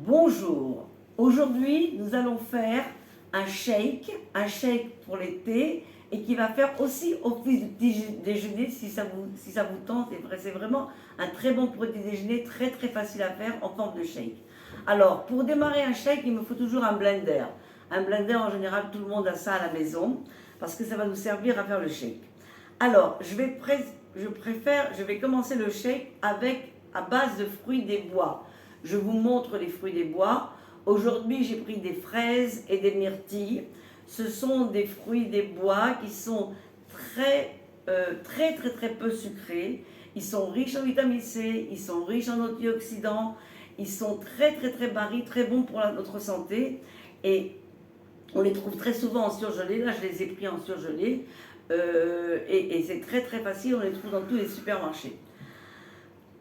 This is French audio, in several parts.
Bonjour, aujourd'hui nous allons faire un shake pour l'été et qui va faire aussi office de petit déjeuner si ça vous tente. C'est vraiment un très bon petit déjeuner, très facile à faire en forme de shake. Alors pour démarrer un shake, il me faut toujours un blender. Un blender en général tout le monde a ça à la maison parce que ça va nous servir à faire le shake. Alors je vais commencer le shake à base de fruits des bois. Je vous montre les fruits des bois. Aujourd'hui, j'ai pris des fraises et des myrtilles. Ce sont des fruits des bois qui sont très peu sucrés. Ils sont riches en vitamine C, ils sont riches en antioxydants, ils sont très barils, très bons pour notre santé. Et on les trouve très souvent en surgelé. Là, je les ai pris en surgelé. Et c'est très facile, on les trouve dans tous les supermarchés.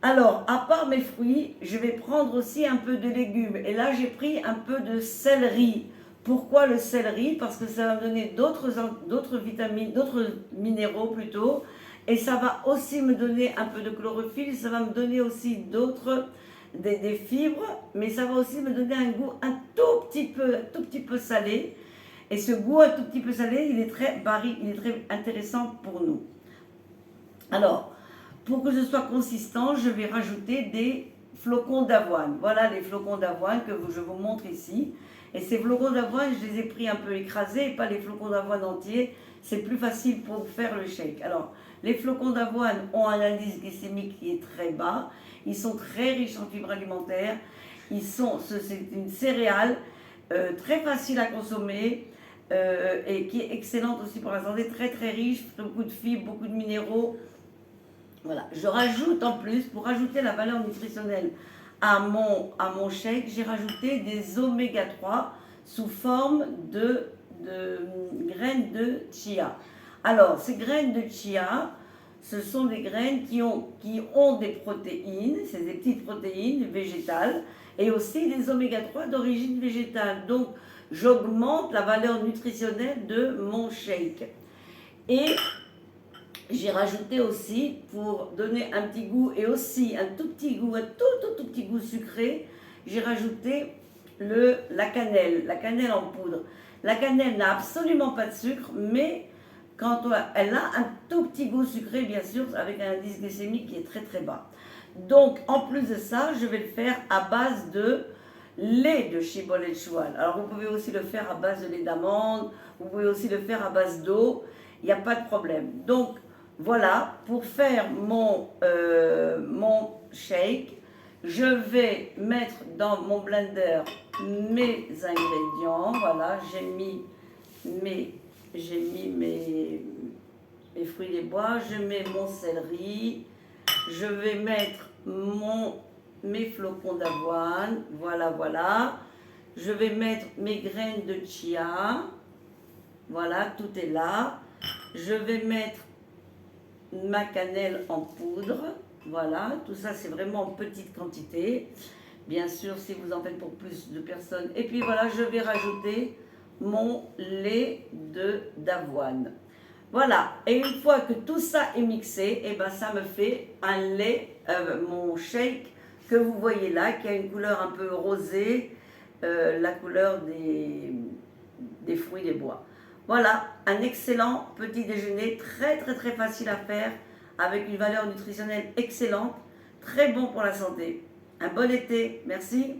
Alors, à part mes fruits, je vais prendre aussi un peu de légumes. Et là, j'ai pris un peu de céleri. Pourquoi le céleri? Parce que ça va me donner d'autres vitamines, d'autres minéraux plutôt. Et ça va aussi me donner un peu de chlorophylle. Ça va me donner aussi des fibres. Mais ça va aussi me donner un goût un tout petit peu salé. Et ce goût un tout petit peu salé, il est très intéressant pour nous. Alors, pour que ce soit consistant, je vais rajouter des flocons d'avoine. Voilà les flocons d'avoine que je vous montre ici. Et ces flocons d'avoine, je les ai pris un peu écrasés, et pas les flocons d'avoine entiers. C'est plus facile pour faire le shake. Alors, les flocons d'avoine ont un indice glycémique qui est très bas. Ils sont très riches en fibres alimentaires. C'est une céréale très facile à consommer et qui est excellente aussi pour la santé. Très riche, beaucoup de fibres, beaucoup de minéraux. Voilà, je rajoute en plus, pour ajouter la valeur nutritionnelle à mon shake, j'ai rajouté des oméga 3 sous forme de graines de chia. Alors, ces graines de chia, ce sont des graines qui ont des protéines, c'est des petites protéines végétales, et aussi des oméga 3 d'origine végétale. Donc, j'augmente la valeur nutritionnelle de mon shake. Et j'ai rajouté aussi, pour donner un petit goût et aussi un tout petit goût, un tout petit goût sucré, j'ai rajouté la cannelle en poudre. La cannelle n'a absolument pas de sucre, mais elle a un tout petit goût sucré, bien sûr, avec un indice glycémique qui est très bas. Donc, en plus de ça, je vais le faire à base de lait de Shibboleth Shual. Alors, vous pouvez aussi le faire à base de lait d'amande, vous pouvez aussi le faire à base d'eau, il n'y a pas de problème. Donc, voilà, pour faire mon shake, je vais mettre dans mon blender mes ingrédients. Voilà, j'ai mis mes fruits des bois, je mets mon céleri, je vais mettre mes flocons d'avoine, voilà. Je vais mettre mes graines de chia, voilà, tout est là. Je vais mettre ma cannelle en poudre, voilà, tout ça c'est vraiment en petite quantité, bien sûr si vous en faites pour plus de personnes. Et puis voilà, je vais rajouter mon lait d'avoine. Voilà, et une fois que tout ça est mixé, et ben ça me fait un lait, mon shake que vous voyez là, qui a une couleur un peu rosée, la couleur des fruits des bois. Voilà, un excellent petit déjeuner, très facile à faire, avec une valeur nutritionnelle excellente, très bon pour la santé. Un bon été, merci.